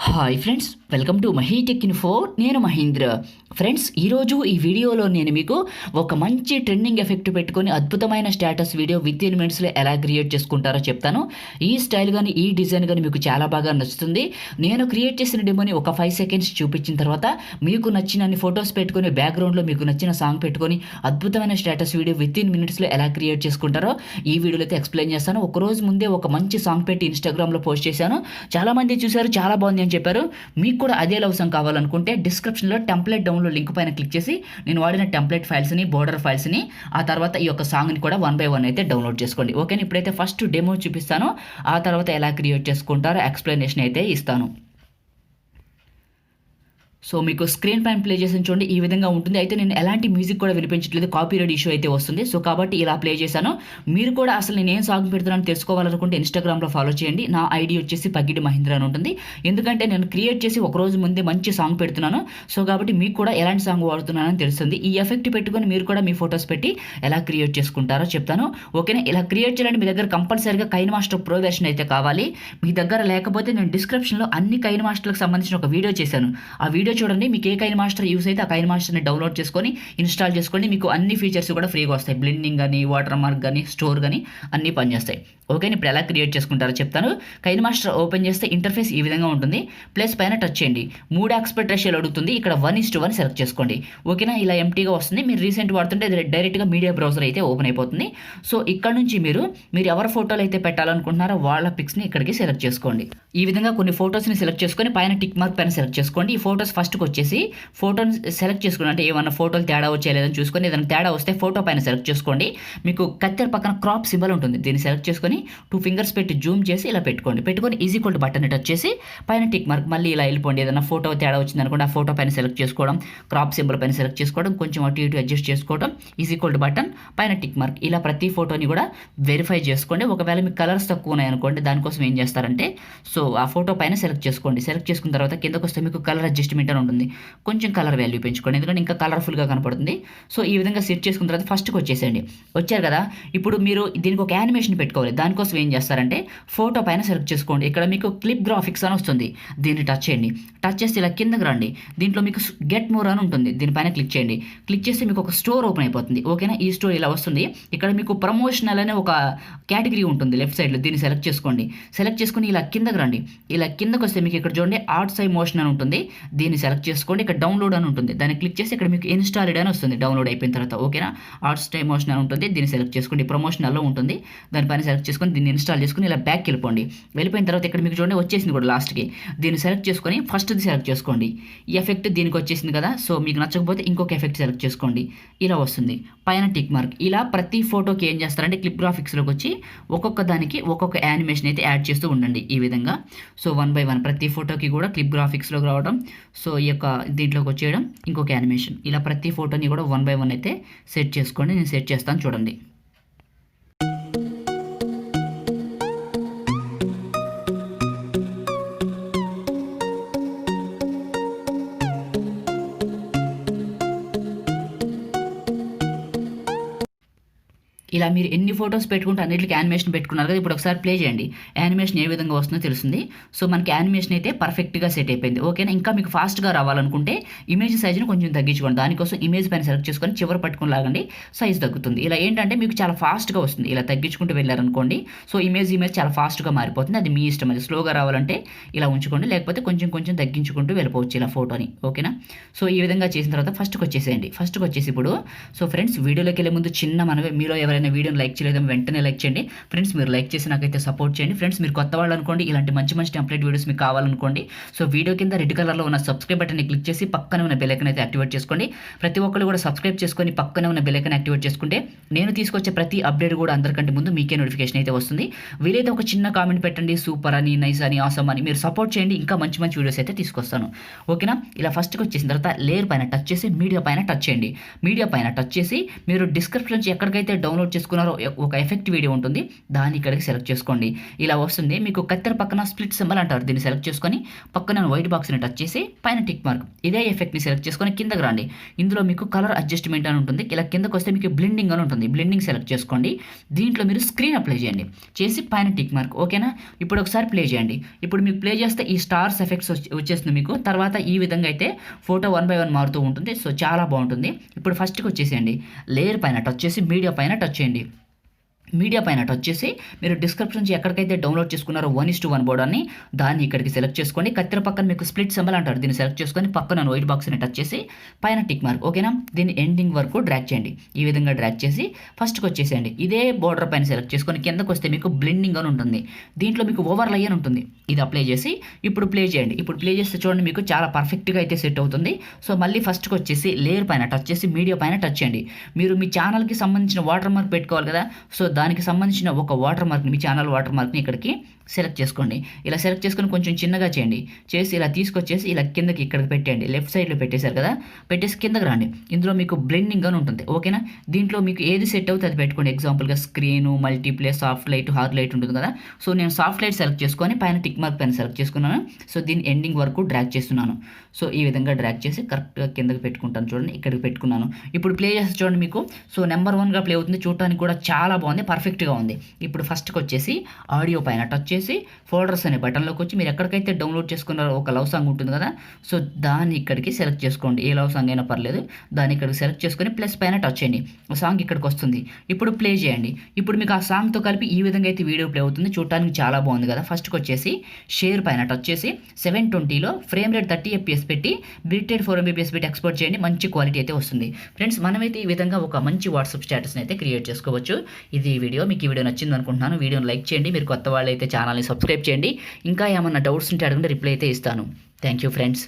Hi friends, welcome to Mahi tech info. నేను Mahindra. Friends, ఈరోజు ఈ వీడియోలో నేను మీకు ఒక మంచి ట్రెండింగ్ ఎఫెక్ట్ పెట్టుకొని అద్భుతమైన స్టేటస్ వీడియో విత్ ఇన్ మినిట్స్లో ఎలా క్రియేట్ చేసుకుంటారో చెప్తాను. ఈ స్టైల్ కానీ ఈ డిజైన్ కానీ మీకు చాలా బాగా నచ్చుతుంది. నేను క్రియేట్ చేసిన డెమోని ఒక 5 సెకండ్స్ చూపించిన తర్వాత మీకు నచ్చిన ఫొటోస్ పెట్టుకొని బ్యాక్గ్రౌండ్లో మీకు నచ్చిన సాంగ్ పెట్టుకొని అద్భుతమైన స్టేటస్ వీడియో విత్ ఇన్ మినిట్స్లో ఎలా క్రియేట్ చేసుకుంటారో ఈ వీడియోలో అయితే ఎక్స్ప్లెయిన్ చేస్తాను. ఒకరోజు ముందే ఒక మంచి సాంగ్ పెట్టి ఇన్స్టాగ్రామ్లో పోస్ట్ చేశాను. చాలామంది చూశారు, చాలా బాగుంది అని చెప్పారు. మీకు కూడా అదే లవ్ సాంగ్ కావాలనుకుంటే డిస్క్రిప్షన్లో టెంప్లెట్ డౌన్లోడ్ లింక్ పైన క్లిక్ చేసి నేను వాడిన టెంప్లెట్ ఫైల్స్ని, బోర్డర్ ఫైల్స్ని, ఆ తర్వాత ఈ యొక్క సాంగ్ని కూడా 1 by 1 అయితే డౌన్లోడ్ చేసుకోండి. ఓకే, ఇప్పుడైతే ఫస్ట్ డెమో చూపిస్తాను. ఆ తర్వాత ఎలా క్రియేట్ చేసుకుంటారో ఎక్స్ప్లెనేషన్ అయితే ఇస్తాను. సో మీకు స్క్రీన్ పైన ప్లే చేసి చూడండి, ఈ విధంగా ఉంటుంది. అయితే నేను ఎలాంటి మ్యూజిక్ కూడా వినిపించట్లేదు, కాపీరైట్ ఇష్యూ అయితే వస్తుంది. సో కాబట్టి ఇలా ప్లే చేశాను. మీరు కూడా అసలు నేను ఏం సాంగ్ పెడుతున్నాను తెలుసుకోవాలనుకుంటే ఇన్స్టాగ్రామ్లో ఫాలో చేయండి. నా ఐడి వచ్చేసి పగిడి మహేంద్ర అని ఉంటుంది. ఎందుకంటే నేను క్రియేట్ చేసి ఒక రోజు ముందే మంచి సాంగ్ పెడుతున్నాను. సో కాబట్టి మీకు కూడా ఎలాంటి సాంగ్ వాడుతున్నానని తెలుస్తుంది. ఈ ఎఫెక్ట్ పెట్టుకొని మీరు కూడా మీ ఫొటోస్ పెట్టి ఎలా క్రియేట్ చేసుకుంటారో చెప్తాను. ఓకేనా, ఇలా క్రియేట్ చేయాలంటే మీ దగ్గర కంపల్సరీగా కైన్మాస్టర్ ప్రో వెర్షన్ అయితే కావాలి. మీ దగ్గర లేకపోతే నేను డిస్క్రిప్షన్లో అన్ని కైన్మాస్టర్లకు సంబంధించిన ఒక వీడియో చేశాను. ఆ వీడియో చూడండి. మీకు ఏ కైన్మాస్టర్ యూస్ అయితే ఆ కైన్మాస్టర్ని డౌన్లోడ్ చేసుకొని ఇన్స్టాల్ చేసుకోండి. మీకు అన్ని ఫీచర్స్ కూడా ఫ్రీగా వస్తాయి. బ్లెండింగ్ కానీ, వాటర్ మార్క్ కానీ, స్టోర్ కానీ అన్నీ పనిచేస్తాయి. ఓకే, ఇప్పుడు ఎలా క్రియేట్ చేసుకుంటారో చెప్తాను. కైన్మాస్టర్ ఓపెన్ చేస్తే ఇంటర్ఫేస్ ఈ విధంగా ఉంటుంది. ప్లస్ పైన టచ్ చేయండి. 3 ఆస్పెక్ట్ రేషియోలు అడుగుతుంది. ఇక్కడ 1:1 సెలెక్ట్ చేసుకోండి. ఓకేనా, ఇలా ఎంటీగా వస్తుంది. మీరు రీసెంట్ వాడుతుంటే డైరెక్ట్గా మీడియా బ్రౌజర్ అయితే ఓపెన్ అయిపోతుంది. సో ఇక్కడ నుంచి మీరు ఎవరి ఫోటోలు అయితే పెట్టాలనుకుంటున్నారో వాళ్ళ పిక్స్ని ఇక్కడికి సెలెక్ట్ చేసుకోండి. ఈ విధంగా కొన్ని ఫొటోస్ని సెలెక్ట్ చేసుకొని పైన టిక్ మార్క్ పైన సెలెక్ట్ చేసుకోండి. ఈ ఫొటోస్ ఫస్ట్కి వచ్చేసి ఫోటోని సెలెక్ట్ చేసుకోండి. అంటే ఏమన్నా ఫోటోలు తేడా వచ్చేలేదని చూసుకొని, ఏదైనా తేడా వస్తే ఫోటో పైన సెలెక్ట్ చేసుకోండి. మీకు కత్తెర పక్కన క్రాప్ సింబల్ ఉంటుంది. దీన్ని సెలెక్ట్ చేసుకొని 2 ఫింగర్స్ పెట్టి జూమ్ చేసి ఇలా పెట్టుకొని ఈక్వల్ టు బటన్ టచ్ చేసి పైన టిక్ మార్క్ మళ్ళీ ఇలా వెళ్ళిపోండి. ఏదైనా ఫోటో తేడా వచ్చింది అనుకోండి, ఆ ఫోటో పైన సెలెక్ట్ చేసుకోవడం, క్రాప్ సింబల్ పైన సెలెక్ట్ చేసుకోవడం, కొంచెం అటు ఇటు అడ్జస్ట్ చేసుకోవడం, ఈక్వల్ టు బటన్ పైన టిక్ మార్క్, ఇలా ప్రతి ఫోటోని కూడా వెరిఫై చేసుకోండి. ఒకవేళ మీకు కలర్స్ తక్కువ ఉన్నాయి అనుకోండి, దానికోసం ఏం చేస్తారంటే సో ఆ ఫోటో పైన సెలెక్ట్ చేసుకోండి. సెలెక్ట్ చేసుకున్న తర్వాత కిందకు వస్తే మీకు కలర్ అడ్జస్ట్మెంట్ అని ఉంటుంది. కొంచెం కలర్ వాల్యూ పెంచుకోండి, ఎందుకంటే ఇంకా కలర్ఫుల్గా కనపడుతుంది. సో ఈ విధంగా సెట్ చేసుకున్న తర్వాత ఫస్ట్కి వచ్చేసేయండి. వచ్చారు కదా, ఇప్పుడు మీరు దీనికి ఒక యానిమేషన్ పెట్టుకోవాలి. దానికోసం ఏం చేస్తారంటే ఫోటో పైన సెలెక్ట్ చేసుకోండి. ఇక్కడ మీకు క్లిప్ గ్రాఫిక్స్ అని వస్తుంది. దీన్ని టచ్ చేయండి. టచ్ చేస్తే ఇలా కిందకి రండి. దీంట్లో మీకు గెట్ మోర్ అని ఉంటుంది. దీనిపైన క్లిక్ చేయండి. క్లిక్ చేస్తే మీకు ఒక స్టోర్ ఓపెన్ అయిపోతుంది. ఓకేనా, ఈ స్టోర్ ఇలా వస్తుంది. ఇక్కడ మీకు ప్రమోషనల్ అనే ఒక కేటగిరీ ఉంటుంది లెఫ్ట్ సైడ్లో. దీన్ని సెలెక్ట్ చేసుకోండి. సెలెక్ట్ చేసుకుని ఇలా కిందకి రండి. ఇలా కిందకు వస్తే మీకు ఇక్కడ చూడండి ఆర్ట్స్ ఐ మోషన్ అని ఉంటుంది. దీన్ని సెలెక్ట్ చేసుకోండి. ఇక్కడ డౌన్లోడ్ అని ఉంటుంది. దాన్ని క్లిక్ చేసి ఇక్కడ మీకు ఇన్స్టాల్డ్ అని వస్తుంది డౌన్లోడ్ అయిపోయిన తర్వాత. ఓకేనా, ఆర్ట్స్ ఐ మోషన్ అని ఉంటుంది. దీన్ని సెలెక్ట్ చేసుకోండి. ప్రమోషనల్లో ఉంటుంది. దానిపైన సెలెక్ట్ చేసుకొని దీన్ని ఇన్స్టాల్ చేసుకుని ఇలా బ్యాక్ వెళ్ళిపోండి. వెళ్ళిపోయిన తర్వాత ఇక్కడ మీకు చూడండి వచ్చేసింది కూడా లాస్ట్కి. దీన్ని సెలెక్ట్ చేసుకొని ఫస్ట్ది సెలెక్ట్ చేసుకోండి. ఈ ఎఫెక్ట్ దీనికి వచ్చేసింది కదా. సో మీకు నచ్చకపోతే ఇంకొక ఎఫెక్ట్ సెలెక్ట్ చేసుకోండి. ఇలా వస్తుంది పైన టిక్ మార్క్. ఇలా ప్రతి ఫోటోకి ఏం చేస్తారంటే క్లిప్ గ్రాఫిక్స్లోకి వచ్చి ఒక్కొక్క దానికి ఒక్కొక్క యానిమేషన్ అయితే యాడ్ చేస్తూ ఉండండి ఈ విధంగా. సో 1 by 1 ప్రతి ఫోటోకి కూడా క్లిప్ గ్రాఫిక్స్లోకి రావడం, సో ఈ యొక్క దీంట్లోకి వచ్చేయడం, ఇంకొక యానిమేషన్, ఇలా ప్రతి ఫోటోని కూడా 1 by 1 అయితే సెట్ చేసుకోండి. నేను సెట్ చేస్తాను చూడండి. ఇలా మీరు ఎన్ని ఫొటోస్ పెట్టుకుంటే అన్నిటికి యానిమేషన్ పెట్టుకున్నారు కదా. ఇప్పుడు ఒకసారి ప్లే చేయండి. యానిమేషన్ ఏ విధంగా వస్తుందో తెలుస్తుంది. సో మనకి యానిమేషన్ అయితే పర్ఫెక్ట్గా సెట్ అయిపోయింది. ఓకేనా, ఇంకా మీకు ఫాస్ట్గా రావాలనుకుంటే ఇమేజ్ సైజును కొంచెం తగ్గించుకోండి. దానికోసం ఇమేజ్ పైన సెలెక్ట్ చేసుకొని చివరి పట్టుకుని లాగండి, సైజ్ తగ్గుతుంది. ఇలా ఏంటంటే మీకు చాలా ఫాస్ట్గా వస్తుంది. ఇలా తగ్గించుకుంటూ వెళ్ళారనుకోండి, సో ఇమేజ్ చాలా ఫాస్ట్గా మారిపోతుంది. అది మీ ఇష్టం. అది స్లోగా రావాలంటే ఇలా ఉంచుకోండి, లేకపోతే కొంచెం తగ్గించుకుంటూ వెళ్ళిపోవచ్చు ఇలా ఫోటోని. ఓకేనా, సో ఈ విధంగా చేసిన తర్వాత ఫస్ట్కి వచ్చేసేయండి. ఫస్ట్కి వచ్చేసి ఇప్పుడు సో ఫ్రెండ్స్, వీడియోలోకి వెళ్ళే ముందు చిన్న మనవి, మీలో ఎవరైనా వీడియోని లైక్ చేయలేదని వెంటనే లైక్ చేయండి. ఫ్రెండ్స్, మీరు లైక్ చేసి నాకైతే సపోర్ట్ చేయండి. ఫ్రెండ్స్, మీరు కొత్త వాళ్ళు అనుకోండి, ఇలాంటి మంచి టెంప్లెట్ వీడియోస్ మీకు కావాలనుకోండి, సో వీడియో కింద రెడ్ కలర్లో ఉన్న సబ్స్క్రైబ్ బటన్ని క్లిక్ చేసి పక్కనే ఉన్న బెల్ ఐకాన్ అయితే యాక్టివేట్ చేసుకోండి. ప్రతి ఒక్కరు కూడా సబ్స్క్రైబ్ చేసుకొని పక్కనే ఉన్న బెల్ ఐకాన్ యాక్టివేట్ చేసుకుంటే నేను తీసుకొచ్చే ప్రతి అప్డేట్ కూడా అందరికంటే ముందు మీకే నోటిఫికేషన్ అయితే వస్తుంది. వీలైతే ఒక చిన్న కామెంట్ పెట్టండి, సూపర్ అని, నైస్ అని, ఆసమ్ అని. మీరు సపోర్ట్ చేయండి, ఇంకా మంచి వీడియోస్ అయితే తీసుకొస్తాను. ఓకేనా, ఇలా ఫస్ట్కి వచ్చేసిన తర్వాత లేయర్ పైన టచ్ చేసి మీడియా పైన టచ్ చేయండి. మీడియా పైన టచ్ చేసి మీరు డిస్క్రిప్షన్ నుంచి ఎక్కడికైతే డౌన్లోడ్ డౌన్లోడ్ చేసుకున్నారో ఒక ఎఫెక్ట్ వీడియో ఉంటుంది, దాన్ని ఇక్కడికి సెలెక్ట్ చేసుకోండి. ఇలా వస్తుంది. మీకు కత్తెర పక్కన స్ప్లిట్ సింబల్ అంటారు, దీన్ని సెలెక్ట్ చేసుకొని పక్కన వైట్ బాక్స్ని టచ్ చేసి పైన టిక్ మార్క్, ఇదే ఎఫెక్ట్ని సెలెక్ట్ చేసుకొని కిందకి రండి. ఇందులో మీకు కలర్ అడ్జస్ట్మెంట్ అని ఉంటుంది. ఇలా కిందకు వస్తే మీకు బ్లెండింగ్ అని ఉంటుంది, బ్లెండింగ్ సెలెక్ట్ చేసుకోండి. దీంట్లో మీరు స్క్రీన్ అప్లై చేయండి, చేసి పైన టిక్ మార్క్. ఓకేనా? ఇప్పుడు ఒకసారి ప్లే చేయండి. ఇప్పుడు మీకు ప్లే చేస్తే ఈ స్టార్స్ ఎఫెక్ట్స్ వచ్చేస్తుంది మీకు. తర్వాత ఈ విధంగా అయితే ఫోటో 1 by 1 మారుతూ ఉంటుంది. సో చాలా బాగుంటుంది. ఇప్పుడు ఫస్ట్కి వచ్చేసేయండి, లేయర్ పైన టచ్ చేసి మీడియా పైన టచ్ చేయండి. మీడియా పైన టచ్ చేసి మీరు డిస్క్రిప్షన్ నుంచి ఎక్కడికైతే డౌన్లోడ్ చేసుకున్నారో 1:1 బోర్డర్ని, దాన్ని ఇక్కడికి సెలెక్ట్ చేసుకొని కత్తెర పక్కన మీకు స్ప్లిట్ సింబల్ అంటారు, దీన్ని సెలెక్ట్ చేసుకొని పక్కన వైట్ బాక్స్ని టచ్ చేసి పైన టిక్ మార్క్. ఓకేనా? దీన్ని ఎండింగ్ వరకు డ్రాగ్ చేయండి. ఈ విధంగా డ్రాగ్ చేసి ఫస్ట్కి వచ్చేసేయండి. ఇదే బోర్డర్ పైన సెలెక్ట్ చేసుకొని కిందకు వస్తే మీకు బ్లెండింగ్ అని ఉంటుంది. దీంట్లో మీకు ఓవర్ లై అని ఉంటుంది, ఇది అప్లై చేసి ఇప్పుడు ప్లే చేయండి. ఇప్పుడు ప్లే చేస్తే చూడండి మీకు చాలా పర్ఫెక్ట్గా అయితే సెట్ అవుతుంది. సో మళ్ళీ ఫస్ట్కి వచ్చేసి లేయర్ పైన టచ్ చేసి మీడియా పైన టచ్ చేయండి. మీరు మీ ఛానల్కి సంబంధించిన వాటర్ మార్క్ పెట్టుకోవాలి కదా, సో దానికి సంబంధించిన ఒక వాటర్ మార్క్ని, మీ ఛానల్ వాటర్ మార్క్ని ఇక్కడికి సెలెక్ట్ చేసుకోండి. ఇలా సెలెక్ట్ చేసుకొని కొంచెం చిన్నగా చేయండి. చేసి ఇలా తీసుకొచ్చేసి ఇలా కిందకి ఇక్కడికి పెట్టండి. లెఫ్ట్ సైడ్లో పెట్టేశారు కదా, పెట్టేసి కిందకి రండి. ఇందులో మీకు బ్లెండింగ్ అని ఉంటుంది. ఓకేనా? దీంట్లో మీకు ఏది సెట్ అవుతుంది అది పెట్టుకోండి. ఎగ్జాంపుల్గా screen, multiplate, soft light, hard light ఉంటుంది కదా. సో నేను సాఫ్ట్ లైట్ సెలెక్ట్ చేసుకొని పైన టిక్ మార్క్ పైన సెలెక్ట్ చేసుకున్నాను. సో దీన్ని ఎండింగ్ వరకు డ్రాగ్ చేస్తున్నాను. సో ఈ విధంగా డ్రాగ్ చేసి కరెక్ట్గా కిందకి పెట్టుకుంటాను. చూడండి ఇక్కడికి పెట్టుకున్నాను. ఇప్పుడు ప్లే చేసి చూడండి మీకు సో నెంబర్ 1గా ప్లే అవుతుంది. చూడటానికి కూడా చాలా బాగుంది, పర్ఫెక్ట్గా ఉంది. ఇప్పుడు ఫస్ట్కి వచ్చేసి ఆడియో పైన టచ్ చేసి ఫోల్డర్స్ అనే బటన్లోకి వచ్చి మీరు ఎక్కడికైతే డౌన్లోడ్ చేసుకున్నారో ఒక లవ్ సాంగ్ ఉంటుంది కదా, సో దాన్ని ఇక్కడికి సెలెక్ట్ చేసుకోండి. ఏ లవ్ సాంగ్ అయినా పర్లేదు, దాన్ని ఇక్కడికి సెలెక్ట్ చేసుకొని ప్లస్ పైన టచ్ చేయండి. ఆ సాంగ్ ఇక్కడికి వస్తుంది. ఇప్పుడు ప్లే చేయండి. ఇప్పుడు మీకు ఆ సాంగ్తో కలిపి ఈ విధంగా అయితే వీడియో ప్లే అవుతుంది. చూడటానికి చాలా బాగుంది కదా. ఫస్ట్కి వచ్చేసి షేర్ పైన టచ్ చేసి 720లో ఫ్రేమ్ రేట్ 30 FPS పెట్టి బిట్రేట్ 4 MBPS పెట్టి ఎక్స్పోర్ట్ చేయండి. మంచి క్వాలిటీ అయితే వస్తుంది. ఫ్రెండ్స్, మనమైతే ఈ విధంగా ఒక మంచి వాట్సాప్ స్టేటస్ని అయితే క్రియేట్ చేసుకోవచ్చు. ఇది ఈ వీడియో మీకు ఈ వీడియో నచ్చింది అనుకుంటున్నాను. వీడియోని లైక్ చేయండి. మీరు కొత్త వాళ్ళు అయితే ఛానల్ని సబ్స్క్రైబ్ చేయండి. ఇంకా ఏమన్నా డౌట్స్ ఉంటే అడగండి, రిప్లై అయితే ఇస్తాను. Thank you friends.